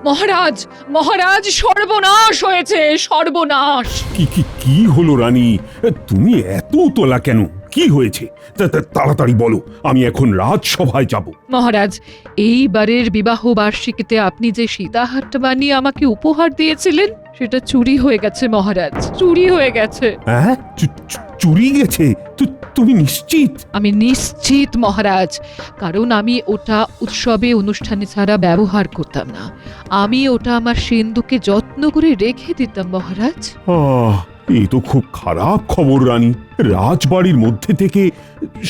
মহারাজ, মহারাজ, সর্বনাশ হয়েছে, সর্বনাশ। কি কি কি হলো রানী? তুমি এত তোলা কেন? কি হয়েছে? তাড়াতাড়ি বলো, আমি এখন রাজসভায় যাব। মহারাজ, এইবারের বিবাহ বার্ষিকীতে আপনি যে সীতাহারটা বানিয়ে আমাকে উপহার দিয়েছিলেন সেটা চুরি হয়ে গেছে মহারাজ, চুরি হয়ে গেছে। হ্যাঁ, চুরি গেছে? তুমি নিশ্চিত? আমি নিশ্চিত মহারাজ, কারণ আমি ওটা উৎসবে অনুষ্ঠানে ছাড়া ব্যবহার করতাম না। আমি ওটা আমার সিন্ধুকে যত্ন করে রেখে দিতাম মহারাজ। এই তো খুব খারাপ খবর রানী। রাজবাড়ির মধ্যে থেকে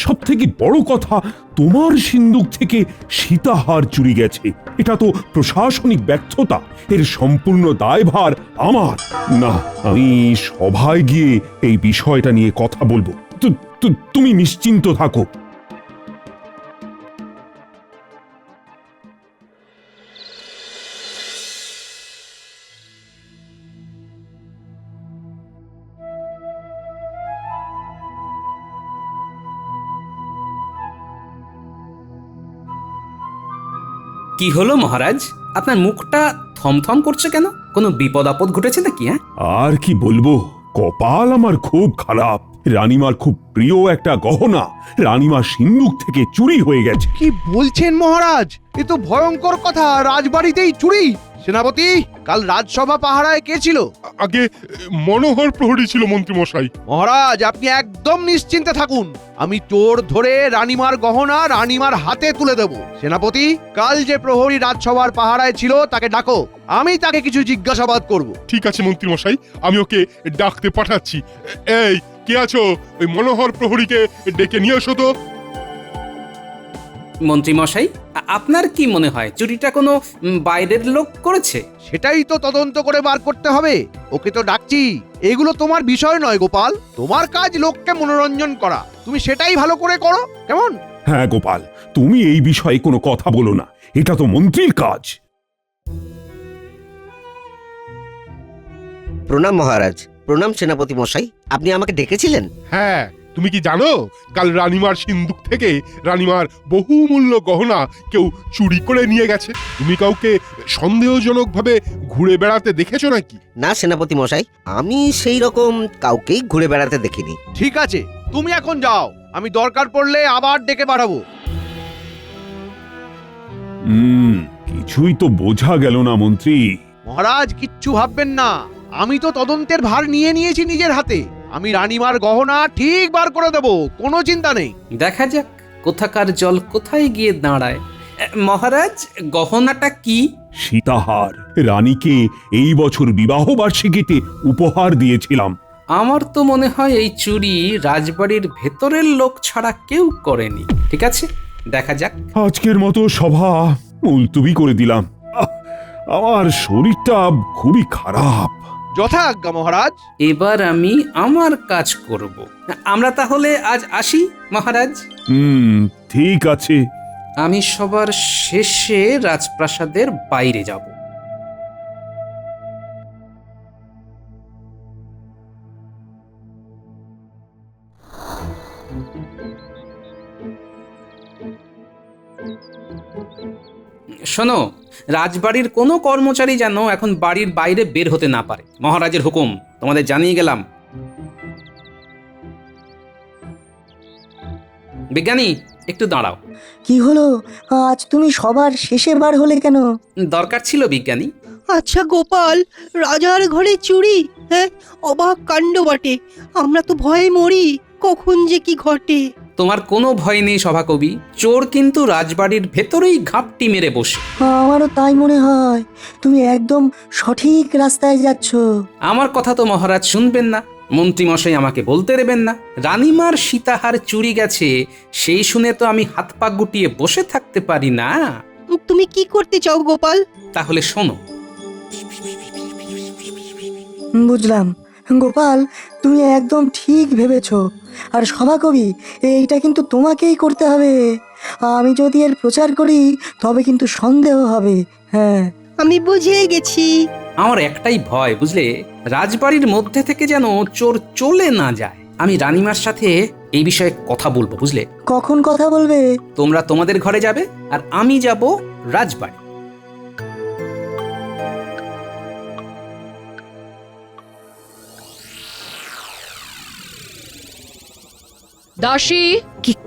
সব থেকে বড় কথা, তোমার সিন্দুক থেকে সীতাহার চুরি গেছে। এটা তো প্রশাসনিক ব্যর্থতা। এর সম্পূর্ণ দায়ভার আমার। না, আমি সভায় গিয়ে এই বিষয়টা নিয়ে কথা বলবো। তুমি নিশ্চিন্ত থাকো। কি হলো মহারাজ, আপনার মুখটা থমথম করছে কেন? কোনো বিপদ আপদ ঘটেছে নাকি? হ্যাঁ, আর কি বলবো, কপাল আমার খুব খারাপ। রানীমার খুব প্রিয় একটা গহনা রানীমার সিন্দুক থেকে চুরি হয়ে গেছে। কি বলছেন মহারাজ? এ তো ভয়ঙ্কর কথা, রাজবাড়িতেই চুরি। সেনাপতি, কাল রাজসভা পাহারায় কে ছিল? আগে মনোহর প্রহরী ছিল মন্ত্রী মশাই। মহারাজ, আপনি একদম নিশ্চিন্তে থাকুন। আমি চোর ধরে রানীমার গহনা রানীমার হাতে তুলে দেব। সেনাপতি, কাল যে প্রহরী রাজসভার পাহারায় ছিল তাকে ডাকো, আমি তাকে কিছু জিজ্ঞাসাবাদ করব। ঠিক আছে মন্ত্রী মশাই, আমি ওকে ডাকতে পাঠাচ্ছি। এই, কে আছো? ওই মনোহর প্রহরীকে ডেকে নিয়ে এসো তো। মন্ত্রী মশাই, আপনার কি মনে হয় চুরিটা কোনো বাইরের লোক করেছে? সেটাই তো তদন্ত করে বার করতে হবে। ওকে তো ডাকছি। এগুলো তোমার বিষয় নয় গোপাল, তোমার কাজ লোককে মনোরঞ্জন করা। তুমি সেটাই ভালো করে করো, কেমন? হ্যাঁ গোপাল, তুমি এই বিষয়ে কোনো কথা বলো না, এটা তো মন্ত্রীর কাজ। প্রণাম মহারাজ। প্রণাম সেনাপতি মশাই, আপনি আমাকে ডেকেছিলেন? হ্যাঁ, তুমি কি জানো কাল রানীমার সিন্দুক থেকে রানীমার বহুমূল্য গহনা কেউ চুরি করে নিয়ে গেছে? তুমি কাউকে সন্দেহজনকভাবে ঘুরে বেড়াতে দেখেছো নাকি? না সেনাপতি মশাই, আমি সেই রকম কাউকেই ঘুরে বেড়াতে দেখিনি। ঠিক আছে, তুমি এখন যাও, আমি দরকার পড়লে আবার ডেকে পাঠাবো। কিছুই তো বোঝা গেল না মন্ত্রী। মহারাজ, কিচ্ছু ভাববেন না, আমি তো তদন্তের ভার নিয়ে নিয়েছি নিজের হাতে। আমি রানীমার গহনা ঠিক বার করে দেব, কোনো চিন্তা নেই। দেখা যাক কোথাকার জল কোথায় গিয়ে দাঁড়ায়। মহারাজ, গহনাটা কি? সীতাহার রানীকে এই বছর বিবাহ বার্ষিকীতে উপহার দিয়েছিলাম। আমার তো মনে হয় এই চুরি রাজবাড়ির ভেতরের লোক ছাড়া কেউ করেনি। ঠিক আছে, দেখা যাক। আজকের মতো সভা মুলতুবি করে দিলাম। আমার শরীরটা খুবই খারাপ। যথাজ্ঞা মহারাজ। এবার আমি আমার কাজ করব। আমরা তাহলে আজ আসি মহারাজ। ঠিক আছে। আমি সবার শেষে রাজপ্রাসাদের বাইরে যাব। শোনো, রাজবাড়ির কোনো কর্মচারী যেন এখন বাড়ির বাইরে বের হতে না পারে। মহারাজের হুকুম, তোমাদের জানিয়ে গেলাম। বিজ্ঞানী, একটু দাঁড়াও। কি হলো? আজ তুমি সবার শেষে বার হলে কেন? দরকার ছিল বিজ্ঞানী। আচ্ছা গোপাল, রাজার ঘরে চুরি? হ্যাঁ, অবাক কাণ্ড বটে। আমরা তো ভয়ে মরি, কখন যে কি ঘটে। তোমার কোনো ভয় নেই সভাকবি, চোর কিন্তু রাজবাড়ির ভেতরেই ঘাপটি মেরে বসে। আমারও তাই মনে হয়। তুমি একদম সঠিক রাস্তায় যাচ্ছ। আমার কথা তো মহারাজ শুনবেন না, মন্ত্রী মশাই আমাকে বলতে দেবেন না। রানীমার সীতাহার চুরি গেছে সেই শুনে তো আমি হাত পা গুটিয়ে বসে থাকতে পারি না। তুমি কি করতে চাও গোপাল? তাহলে শোনো। বুঝলাম গোপাল, তুমি একদম ঠিক ভেবেছো। আর সভাকবি, এইটা কিন্তু তোমাকেই করতে হবে। আমি যদি এর প্রচার করি তবে কিন্তু সন্দেহ হবে। হ্যাঁ, আমি বুঝে গেছি। আমার একটাই ভয়, বুঝলে, রাজবাড়ির মধ্যে থেকে যেন চোর চলে না যায়। আমি রানীমার সাথে এই বিষয়ে কথা বলবো, বুঝলে। কখন কথা বলবে? তোমরা তোমাদের ঘরে যাবে আর আমি যাব রাজবাড়ি। দাসী,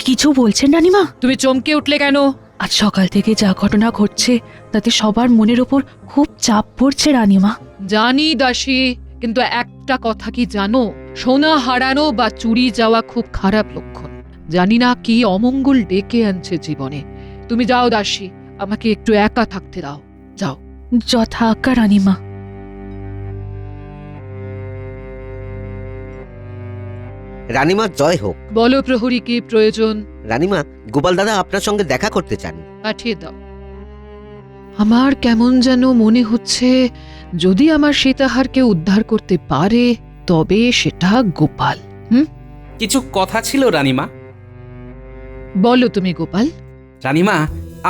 কিছু বলছেন রানীমা? তুমি চমকে উঠলে কেন? আজ সকাল থেকে যা ঘটনা ঘটছে তাতে সবার মনের ওপর খুব চাপ পড়ছে রানীমা। জানি দাসী, কিন্তু একটা কথা কি জানো, সোনা হারানো বা চুরি যাওয়া খুব খারাপ লক্ষণ। জানি না কি অমঙ্গল ডেকে আনছে জীবনে। তুমি যাও দাসী, আমাকে একটু একা থাকতে দাও, যাও। যথা আজ্ঞা রানীমা। রানীমার জয় হোক। বলো প্রহরী, কি প্রয়োজন? রানীমা, গোপাল দাদা আপনার সঙ্গে দেখা করতে চান। পাঠিয়ে দাও। আমার কেমন যেন মনে হচ্ছে, যদি আমার সীতাহারকে উদ্ধার করতে পারে তবে সেটা গোপাল। কিছু কথা ছিল রানীমা। বলো তুমি গোপাল। রানীমা,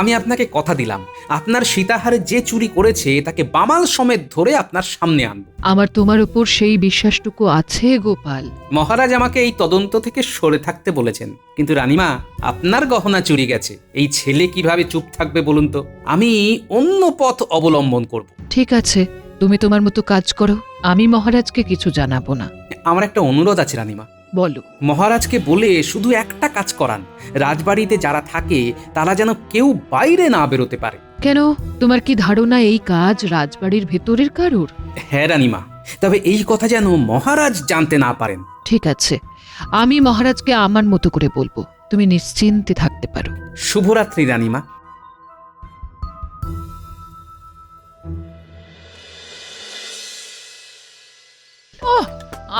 আমি আপনাকে কথা দিলাম, আপনার সীতাহারে যে চুরি করেছে তাকে বামাল সমেত ধরে আপনার সামনে আনব। আমার তোমার উপর সেই বিশ্বাসটুকু আছে গোপাল। মহারাজ আমাকে এই তদন্ত থেকে সরে থাকতে বলেছেন, কিন্তু রানীমা, আপনার গহনা চুরি গেছে, এই ছেলে কিভাবে চুপ থাকবে বলুন তো? আমি অন্য পথ অবলম্বন করব। ঠিক আছে, তুমি তোমার মতো কাজ করো, আমি মহারাজকে কিছু জানাবো না। আমার একটা অনুরোধ আছে রানীমা। বলো। মহারাজকে বলে শুধু একটা কাজ করান, রাজবাড়িতে যারা থাকে তারা যেন কেউ বাইরে না বেরোতে পারে। কেন, তোমার কি ধারণা এই কাজ রাজবাড়ির ভেতরের কারুর? হ্যাঁ রানীমা, তবে এই কথা যেন মহারাজ জানতে না পারেন। ঠিক আছে, আমি মহারাজকে আমার মতো করে বলবো, তুমি নিশ্চিন্তে থাকতে পারো। শুভরাত্রি রানীমা।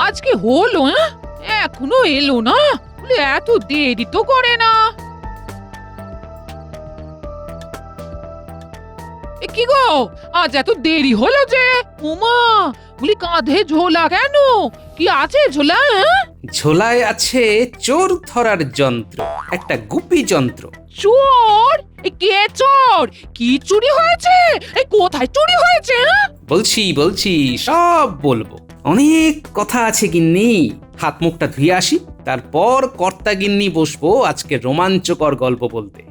আজকে হলো, এখনো এলো না? এত দেরি তো করে না। কি গো, আজ এত দেরি হলো যে? উমা, বলি কাঁধে ঝোলা কেন? কি আছে ঝোলা? ঝোলায় আছে চোর ধরার যন্ত্র, একটা গুপি যন্ত্র। চোর? কে চোর? কি চুরি হয়েছে? কোথায় চুরি হয়েছে? বলছি সব বলবো। অনেক কথা আছে গিন্নি, হাত মুখটা ধুয়ে আসি, তারপর কর্তা গিন্নি বসবো আজকে রোমাঞ্চকর গল্প বলতে।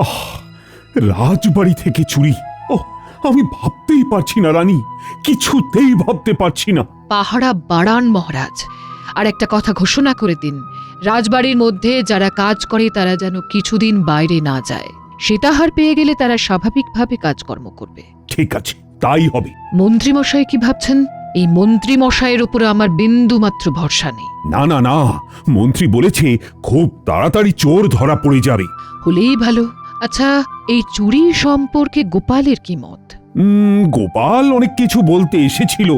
আহ, রাজবাড়ি থেকে চুরি! ওহ, আমি ভাবতেই পারছি না রানী, কিছুতেই ভাবতে পারছি না। পাহারা বাড়ান মহারাজ, আর একটা কথা ঘোষণা করে দিন, রাজবাড়ির মধ্যে যারা কাজ করে তারা যেন কিছুদিন বাইরে না যায়। সীতাহার পেয়ে গেলে তারা স্বাভাবিকভাবে কাজকর্ম করবে। ঠিক আছে, তাই হবে। মন্ত্রী মশাই কি ভাবছেন? এই মন্ত্রী মশাইয়ের উপরে আমার বিন্দু মাত্র ভরসা নেই। না না না, মন্ত্রী বলেছে খুব তাড়াতাড়ি চোর ধরা পড়ে যাবে। হলেই ভালো। আচ্ছা, এই চুরি সম্পর্কে গোপালের কি মত? গোপাল অনেক কিছু বলতে এসেছিল,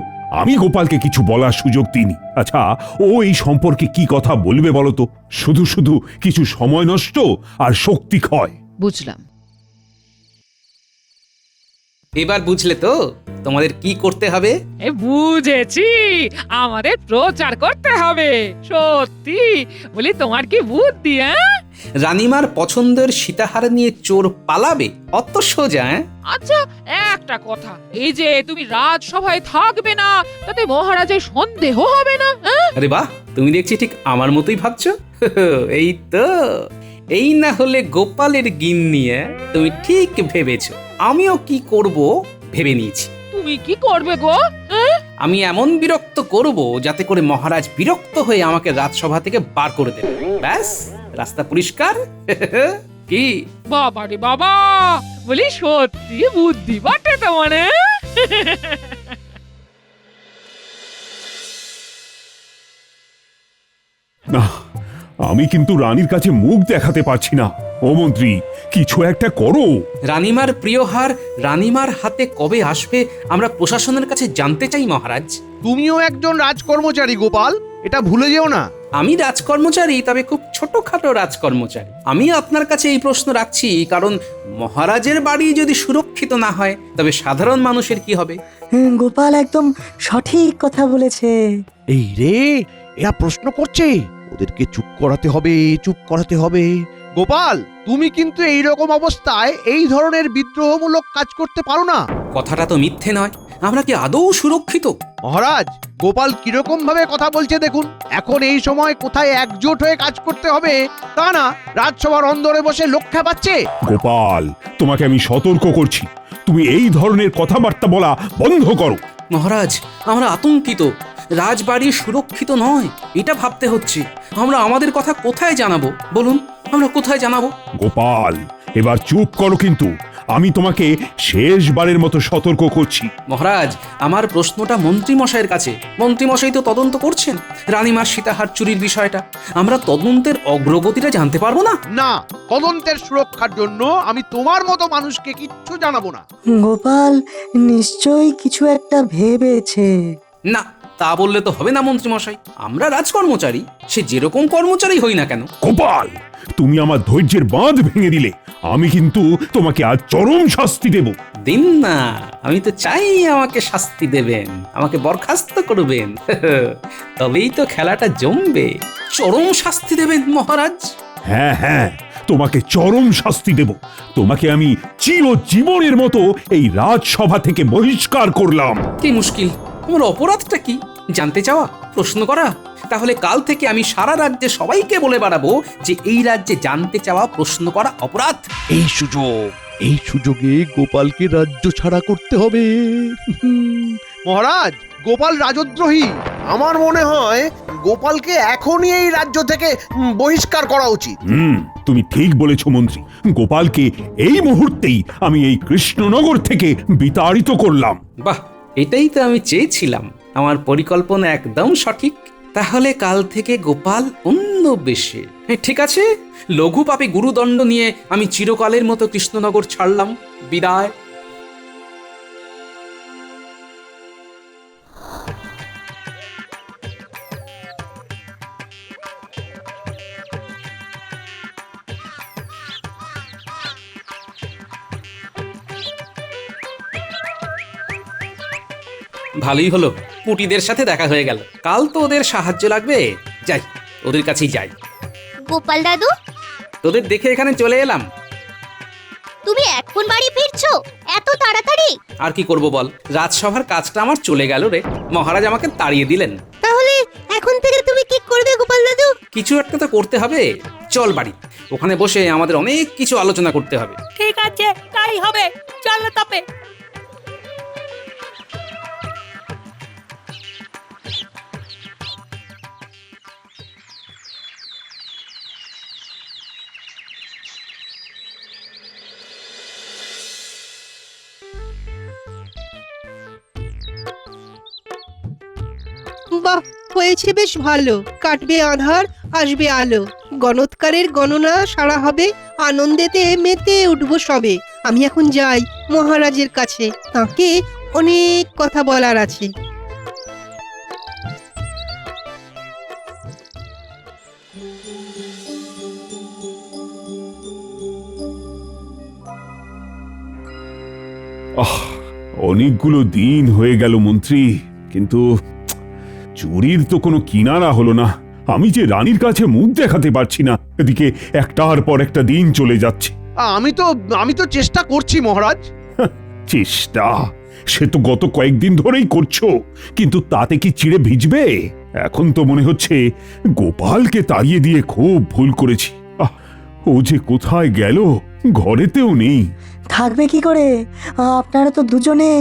আমি গোপালকে কিছু বলার সুযোগ দিইনি। আচ্ছা, ও এই সম্পর্কে কি কথা বলবে বলো তো? শুধু শুধু কিছু সময় নষ্ট আর শক্তি ক্ষয়। বুঝলাম। এবার বুঝলে তো তোমাদের কি করতে হবে? বুঝেছি, আমাদের প্রচার করতে হবে। সত্যি বলি, তোমার কি বুদ্ধি! রানীমার পছন্দের সীতাহার নিয়ে চোর পালাবে? অত সোজা? আচ্ছা, একটা কথা, এই যে তুমি রাজসভায় থাকবে না, তাতে মহারাজের সন্দেহ হবে না? আরে বাহ, তুমি দেখছি ঠিক আমার মতোই ভাবছো। এই তো, এই না হলে গোপালের গিন্নি। তুমি ঠিক ভেবেছো। আমিও কি করব ভেবে নিয়েছি। তুমি কি করবে গো? আমি এমন বিরক্ত করব যাতে করে মহারাজ বিরক্ত হয়ে আমাকে রাজসভা থেকে বার করে দেবে। ব্যাস, রাস্তা পরিষ্কার। কি বাবা রে বাবা, বলি সত্যি বুদ্ধি বাটে তোমার। না, আমি কিন্তু রানীর কাছে মুখ দেখাতে পারছি না। ও মন্ত্রী, কিছু একটা করো। রানীমার প্রিয় হার রানীমার হাতে কবে আসবে আমরা প্রশাসনের কাছে জানতে চাই মহারাজ। তুমিও একজন রাজকর্মচারী গোপাল, এটা ভুলে যেও না। আমি রাজকর্মচারী, তবে খুব ছোটখাটো রাজকর্মচারী। আমি আপনার কাছে এই প্রশ্ন রাখছি কারণ মহারাজের বাড়ি যদি সুরক্ষিত না হয় তবে সাধারণ মানুষের কি হবে? গোপাল একদম সঠিক কথা বলেছে। এই রে, এরা প্রশ্ন করছে, ওদেরকে চুপ করাতে হবে, চুপ করাতে হবে। গোপাল, তুমি কিন্তু এই রকম অবস্থায় এই ধরনের বিদ্রোহমূলক কাজ করতে পারো না। কথাটা তো মিথ্যে নয়, আমরা কি আদৌ সুরক্ষিত? মহারাজ, গোপাল কিরকম ভাবে কথা বলছে দেখুন। এখন এই সময় কোথায় একজোট হয়ে কাজ করতে হবে তা না, রাজসভার অন্দরে বসে লক্ষ্য পাচ্ছে। গোপাল, তোমাকে আমি সতর্ক করছি, তুমি এই ধরনের কথাবার্তা বলা বন্ধ করো। মহারাজ, আমরা আতঙ্কিত। রাজবাড়ি সুরক্ষিত নয়, এটা ভাবতে হচ্ছে। আমরা আমাদের কথা কোথায় জানাবো বলুন, আমরা কোথায় জানাবো? গোপাল, এবার চুপ করো, কিন্তু আমি তোমাকে শেষবারের মতো সতর্ক করছি। মহারাজ, আমার প্রশ্নটা মন্ত্রী মশাইয়ের কাছে। মন্ত্রী মশাই তো তদন্ত করছেন রানীমার সীতাহার চুরির বিষয়টা। আমরা তদন্তের অগ্রগতিটা জানতে পারবো না? না, তদন্তের সুরক্ষার জন্য আমি তোমার মতো মানুষকে কিচ্ছু জানাবো না। গোপাল নিশ্চয়ই কিছু একটা ভেবেছে। না, তা বললে তো হবে না মন্ত্রী মশাই। আমরা রাজকর্মচারী, সে যেরকম কর্মচারী হই না কেন। গোপাল, তুমি আমার ধৈর্যের বাঁধ ভেঙে দিলে। আমি কিন্তু তোমাকে আজ চরম শাস্তি দেব। দিন না, আমি তো চাই আমাকে শাস্তি দেবেন, আমাকে বরখাস্ত করবেন। তবেই তো খেলাটা জমবে। চরম শাস্তি দেবেন মহারাজ? হ্যাঁ হ্যাঁ, তোমাকে চরম শাস্তি দেব। তোমাকে আমি চিরজীবনের মতো এই রাজসভা থেকে বহিষ্কার করলাম। কি মুশকিল, আমার অপরাধটা কি জানতে চাওয়া, প্রশ্ন করা? তাহলে কাল থেকে আমি সারা রাজ্যে সবাইকে বলে বেড়াবো যে এই রাজ্যে জানতে চাওয়া, প্রশ্ন করা অপরাধ। এই সুযোগে গোপালকে রাজ্য ছাড়া করতে হবে। মহারাজ, গোপাল রাজদ্রোহী। আমার মনে হয় গোপালকে এখনই এই রাজ্য থেকে বহিষ্কার করা উচিত। তুমি ঠিক বলেছ মন্ত্রী। গোপালকে এই মুহূর্তেই আমি এই কৃষ্ণনগর থেকে বিতাড়িত করলাম। বাহ, এটাই তো আমি চেয়েছিলাম। আমার পরিকল্পনা একদম সঠিক। তাহলে কাল থেকে গোপাল অন্য বেশে। ঠিক আছে, লঘু পাপে গুরুদণ্ড নিয়ে আমি চিরকালের মতো কৃষ্ণনগর ছাড়লাম। বিদায়। ভালোই হলো, পুটিদের সাথে দেখা হয়ে গেল। কাল তো ওদের সাহায্য লাগবে। যাই, ওদের কাছেই যাই। গোপাল দাদু, তোদের দেখে এখানে চলে এলাম। তুমি এখন বাড়ি ফিরছো এত তাড়াতাড়ি? আর কি করব বল, রাজসভার কাজটা আমার চলে গেল রে। মহারাজ আমাকে তাড়িয়ে দিলেন। তাহলে এখন থেকে তুমি কি করবে গোপাল দাদু? কিছু একটা তো করতে হবে। চল বাড়ি, ওখানে বসে আমাদের অনেক কিছু আলোচনা করতে হবে। ঠিক আছে, তাই হবে, চল তবে। বাহ, হয়েছে বেশ ভালো। কাটবে আধার, আসবে আলো। গণৎকারের গণনা সারা হবে, আনন্দেতে মেতে উঠবো সবে। আমি এখন যাই মহারাজের কাছে, তাকে অনেক কথা বলার আছে। অনেকগুলো দিন হয়ে গেল মন্ত্রী, কিন্তু চুরির তো কোনো কিনারা হলো না। আমি যে রানীর কাছে মুখ দেখাতে পারছি না, এদিকে একটার পর একটা দিন চলে যাচ্ছে। আমি তো চেষ্টা করছি মহারাজ। চেষ্টা সে তো গত কয়েকদিন ধরেই করছো, কিন্তু তাতে কি চিড়ে ভিজবে? এখন তো মনে হচ্ছে গোপালকে তাড়িয়ে দিয়ে খুব ভুল করেছি। ও যে কোথায় গেল, ঘরেতেও নেই। থাকবে কি করে? আপনারা তো দুজনে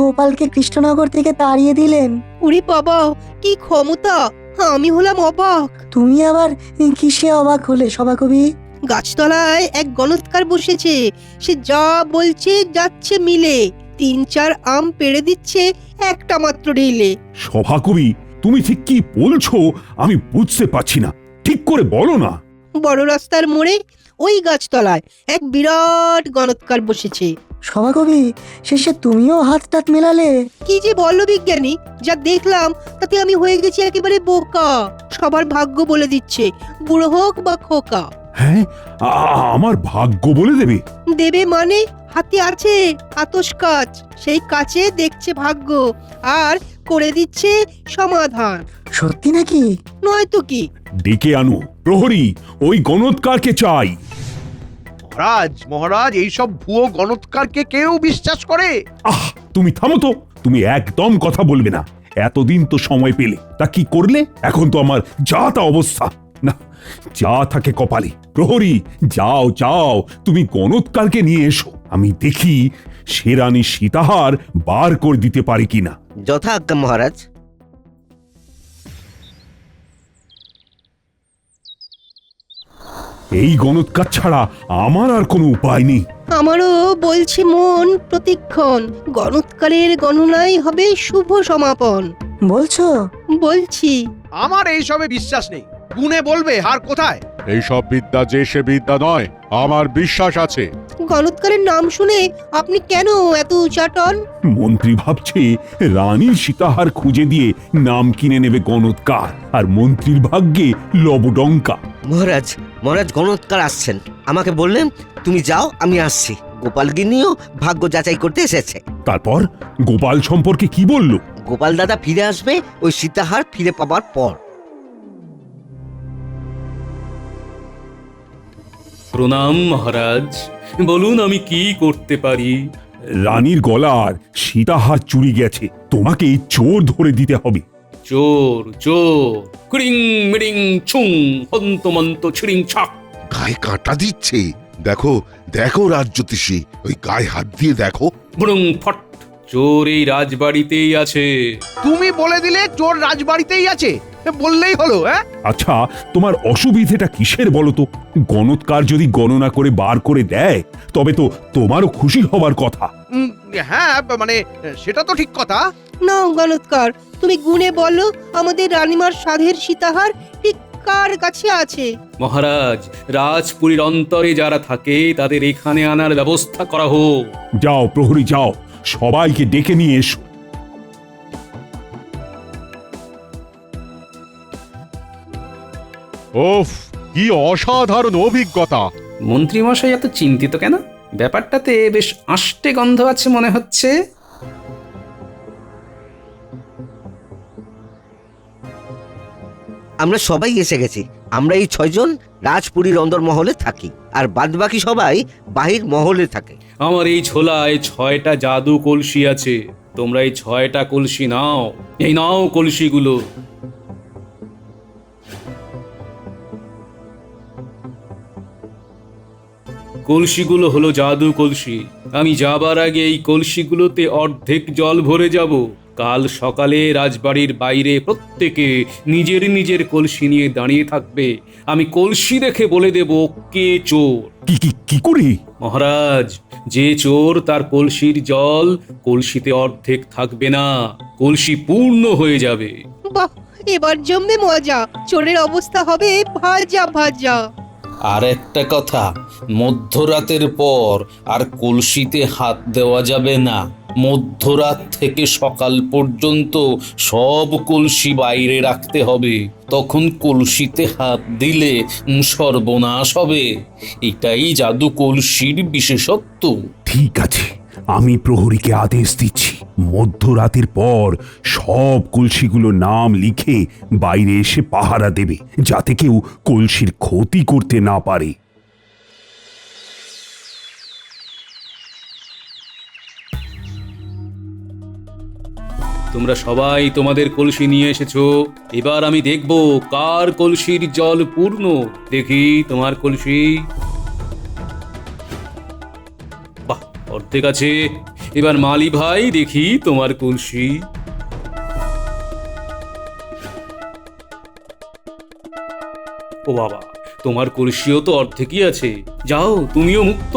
গোপালকে কৃষ্ণনগর থেকে তাড়িয়ে দিলেন। উরি বাবা, কি ক্ষমতা! আমি হলাম অবাক। তুমি আবার কিসে অবাক হলে সভাকবি? গাছতলায় এক গণৎকার বসেছে, সে যা বলছে যাচ্ছে মিলে। 3-4 আম পেড়ে দিচ্ছে একটা মাত্র ঢিলে। সভাকবি, তুমি ঠিক কি বলছো আমি বুঝতে পারছি না, ঠিক করে বলো না। বড় রাস্তার মোড়ে ওই গাছতলায় এক বিরাট গণৎকার বসেছে। সভাকবি, শেষে তুমিও হাত টাত মেলালে? কি যে বলো বিজ্ঞানী, যা দেখলাম তাতে আমি হয়ে গেছি একেবারে বোকা। সবার ভাগ্য বলে দিচ্ছে, বুড়ো হোক বা খোকা। হ্যাঁ, আমার ভাগ্য বলে দেবে? দেবে মানে হাতে আছে আতস কাচ, সেই কাছে দেখছে ভাগ্য আর করে দিচ্ছে সমাধান। সত্যি নাকি? নয়তো কি। ডেকে আনো প্রহরী, ওই গণৎকারকে চাই। মহারাজ, এইসব ভুয়ো গণৎকারকে কেউ বিশ্বাস করে? তুমি থামো তো, তুমি একদম কথা বলবে না। এতদিন তো সময় পেলে, তা কি করলে? এখন তো আমার যা তা অবস্থা। না, যা থাকে কপালে। প্রহরী, যাও যাও, তুমি গণৎকারকে নিয়ে এসো, আমি দেখি সে রানী সীতাহার বার করে দিতে পারি কিনা। যথা আজ্ঞা মহারাজ। এই গণৎকার ছাড়া আমার আর কোনো উপায় নেই। আমারও বলছে মন প্রতিক্ষণ, গণৎকারের গণনাই হবে শুভ সমাপন। বলছো? বলছি। আমার এইসবে বিশ্বাস নেই। গুনে বলবে হার কোথায়। এইসব বিদ্যা যে সে বিদ্যা নয়, আমার বিশ্বাস আছে। গণৎকারের নাম শুনে আপনি কেন এত উচাটন? মন্ত্রী ভাবছে রানী সীতাহার খুঁজে দিয়ে নাম কিনে নেবে গণৎকার, আর মন্ত্রীর ভাগ্যে লবডঙ্কা। মহারাজ, মহারাজ গণৎকার আসছেন। আমাকে বললেন তুমি যাও, আমি আসছি। গোপালগিন্নিও ভাগ্য যাচাই করতে এসেছে। তারপর গোপাল সম্পর্কে কি বলল? গোপাল দাদা ফিরে আসবে ওই সীতাহার ফিরে পাবার পর। প্রণাম মহারাজ, বলুন আমি কি করতে পারি। রানীর গলার সীতাহার চুরি গেছে, তোমাকে চোর ধরে দিতে হবে। চোর চোর, ক্রিং মিরিং ছুং হন্তমন্ত ছিড়িং ছাক। গায়ে কাঁটা দিচ্ছে। দেখো দেখো রাজজ্যোতিষী, ওই গায়ে হাত দিয়ে দেখো। ব্রুং ফট, চোর এই রাজবাড়িতেই আছে। তুমি বলে দিলে চোর রাজবাড়িতেই আছে, বললেই হলো। হ্যাঁ, আচ্ছা, তোমার অসুবিধেটা কিসের বলো তো? গণৎকার যদি গণনা করে বার করে দেয় তবে তো তোমারও খুশি হবার কথা। হ্যাঁ, মানে সেটা তো ঠিক কথা। নাও গণৎকার, তুমি গুনে বলো আমাদের রানীমার সাধের সীতাহার ঠিক কার কাছে আছে। মহারাজ, রাজপুরীর অন্তরে যারা থাকে তাদের এখানে আনার ব্যবস্থা করা হোক। যাও প্রহরী, যাও, সবাইকে ডেকে নিয়ে এসো। ওফ, কি অসাধারণ অভিজ্ঞতা! মন্ত্রী মশাই এত চিন্তিত কেন? ব্যাপারটাতে বেশ আষ্টে গন্ধ আছে মনে হচ্ছে। আমরা সবাই এসে গেছি। আমরা এই 6 জন রাজপুরীর অন্দর মহলে থাকি, আর বাদবাকি সবাই বাহির মহলে থাকে। আমার এই ঝোলায় 6টা জাদু কলসি আছে। তোমরা এই 6টা কলসি নাও। এই নাও কলসিগুলো। কলসিগুলো হলো জাদু কলসি। আমি যাবার আগে এই কলসিগুলোতে অর্ধেক জল ভরে যাব। কাল সকালে রাজবাড়ির বাইরে প্রত্যেকে নিজের নিজের কলসি নিয়ে দাঁড়িয়ে থাকবে। আমি কলসি দেখে বলে দেব কে চোর। কি কি কি করে? মহারাজ, যে চোর তার কলসির জল কলসিতে অর্ধেক থাকবে না, কলসি পূর্ণ হয়ে যাবে। বাহ, এবার জমবে মজা। চোরের অবস্থা হবে ভাজা ভাজা। আর একটা কথা, মধ্যরাতের পর আর কলসিতে হাত দেওয়া যাবে না। মধ্যরাত থেকে সকাল পর্যন্ত সব কলসি বাইরে রাখতে হবে। তখন কলসিতে হাত দিলে সর্বনাশ হবে। এটাই জাদু কলসির বিশেষত্ব। ঠিক আছে, আমি প্রহরীকে আদেশ দিচ্ছি, মধ্যরাতের পর সব কলসিগুলোর নাম লিখে বাইরে এসে পাহারা দেবে, যাতে কেউ কলসির ক্ষতি করতে না পারে। তোমরা সবাই তোমাদের কলসি নিয়ে এসেছো। এবার আমি দেখব কার কলসির জল পূর্ণ। দেখি তোমার কলসি। বাহ, অর্ধেক আছে। এবার মালি ভাই, দেখি তোমার কলসি। ও বাবা, তোমার কলসিও তো অর্ধেকই আছে। যাও, তুমিও মুক্ত।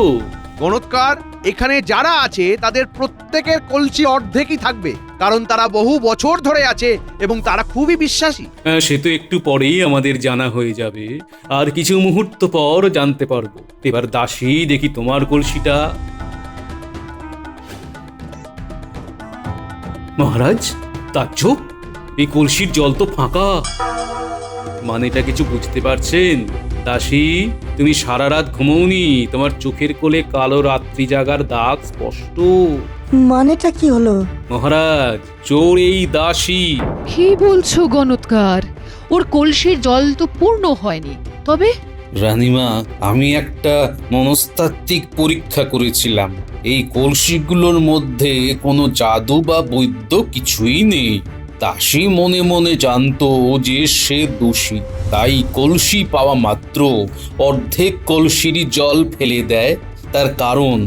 গণৎকার, এখানে যারা আছে তাদের প্রত্যেকের কলসি অর্ধেকই থাকবে, কারণ তারা বহু বছর ধরে আছে এবং তারা খুবই বিশ্বাসী। সে তো একটু পরেই আমাদের জানা হয়ে যাবে। আর কিছু মুহূর্ত পর জানতে পারবো। এবার দাসী, দেখি তোমার কলসিটা। মহারাজ, তাজ্জব, এই কলসির জল তো ফাঁকা। মানেটা কিছু বুঝতে পারছেন? দাসী, তুমি সারা রাত ঘুমোওনি। তোমার চোখের কোলে কালো রাত্রি জাগার দাগ স্পষ্ট। মানেটা কি হলো? মহারাজ, চোর এই দাসী। কি বলছো গণৎকার? ওর কলসির জল তো পূর্ণ হয়নি, তবে? রানীমা, আমি একটা মনস্তাত্ত্বিক পরীক্ষা করেছিলাম। এই কলসিগুলোর মধ্যে কোনো জাদু বা বৈদ্য কিছুই নেই। দাসী মনে মনে জানতো যে সে দোষী, তাই কলসি পাওয়া মাত্র অর্ধেক কলসিরই জল ফেলে দেয়। তার কারণ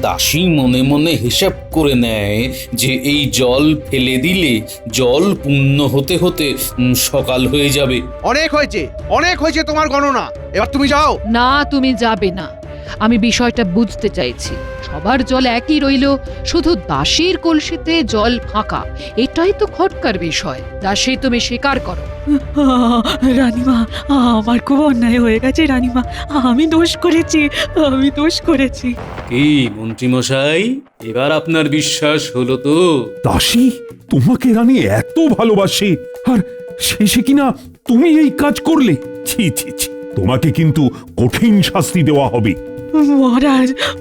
দাসী মনে মনে হিসাব করে নেয় যে এই জল ফেলে দিলে জল পূর্ণ হতে হতে সকাল হয়ে যাবে। অনেক হয়েছে তোমার গণনা, এবার তুমি যাও। না, তুমি যাবে না। আমি বিষয়টা বুঝতে চাইছি। সবার জল একই রইল, শুধু দাসীর কলসিতে জল ফাঁকা। এটাই তো খটকার বিষয়। দাসী, তুমি স্বীকার করো। রানীমা, আমার খুব অন্যায় হয়ে গেছে রানীমা। আমি দোষ করেছি। কি মন্ত্রীমশাই, এবার আপনার বিশ্বাস হলো তো? দাসী তোমাকে রানী এত ভালোবাসে, আর শেষে কিনা তুমি এই কাজ করলে? ছি ছি ছি, তোমাকে কিন্তু কঠিন শাস্তি দেওয়া হবে।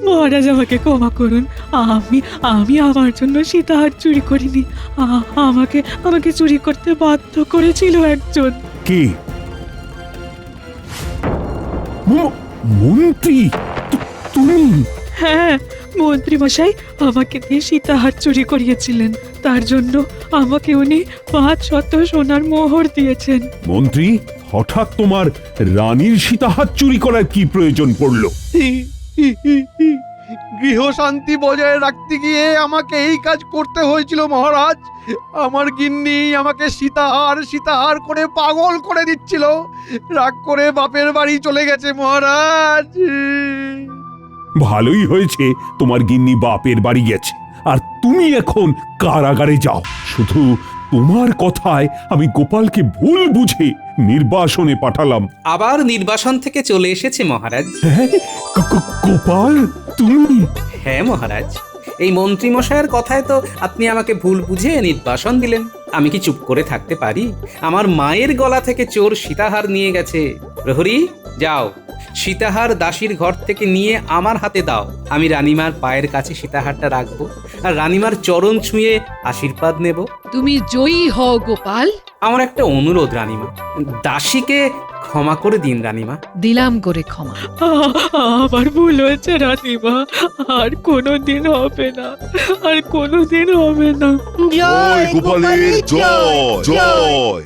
মহারাজ আমাকে ক্ষমা করুন। আমি আমার জন্য সীতাহার চুরি করিনি। আমাকে চুরি করতে বাধ্য করেছিল একজন। কে? মন্ত্রী? তুমি? হ্যাঁ, মন্ত্রী মশাই আমাকে দিয়ে সীতাহার চুরি করিয়েছিলেন। তার জন্য আমাকে উনি 500 সোনার মোহর দিয়েছেন। মন্ত্রী, হঠাৎ তোমার রানীর সীতাহার চুরি করার কি প্রয়োজন পড়লো? গৃহশান্তি বজায় রাখতে গিয়ে আমাকে এই কাজ করতে হয়েছিল মহারাজ। আমার গিন্নি আমাকে সীতাহার করে পাগল করে দিচ্ছিল। রাগ করে বাপের বাড়ি চলে গেছে মহারাজ। ভালোই হয়েছে তোমার গিন্নি বাপের বাড়ি গেছে, আর তুমি এখন কারাগারে যাও। শুধু তোমার কথায় আমি গোপালকে ভুল বুঝে নির্বাসনে পাঠালাম। আবার নির্বাসন থেকে চলে এসেছে মহারাজ। হ্যাঁ, গোপাল তুমি? হ্যাঁ মহারাজ, এই মন্ত্রী মশাইয়ের কথায় তো আপনি আমাকে ভুল বুঝে নির্বাসন দিলেন। আমি কি চুপ করে থাকতে পারি? আমার মায়ের গলা থেকে চোর সীতাহার নিয়ে গেছে। প্রহরী, যাও, সীতাহার দাসীর ঘর থেকে নিয়ে আমার হাতে দাও। আমি রানীমার পায়ের কাছে সীতাহারটা রাখবো, আর রানীমার চরণ ছুঁয়ে আশীর্বাদ নেব। তুমি জয়ী হও গোপাল। আমার একটা অনুরোধ রানীমা, দাসীকে ক্ষমা করে দিন রানীমা। দিলাম করে ক্ষমা। আমার ভুল হয়েছে রানীমা, আর কোনোদিন হবে না। জয় গোপালের জয় জয়।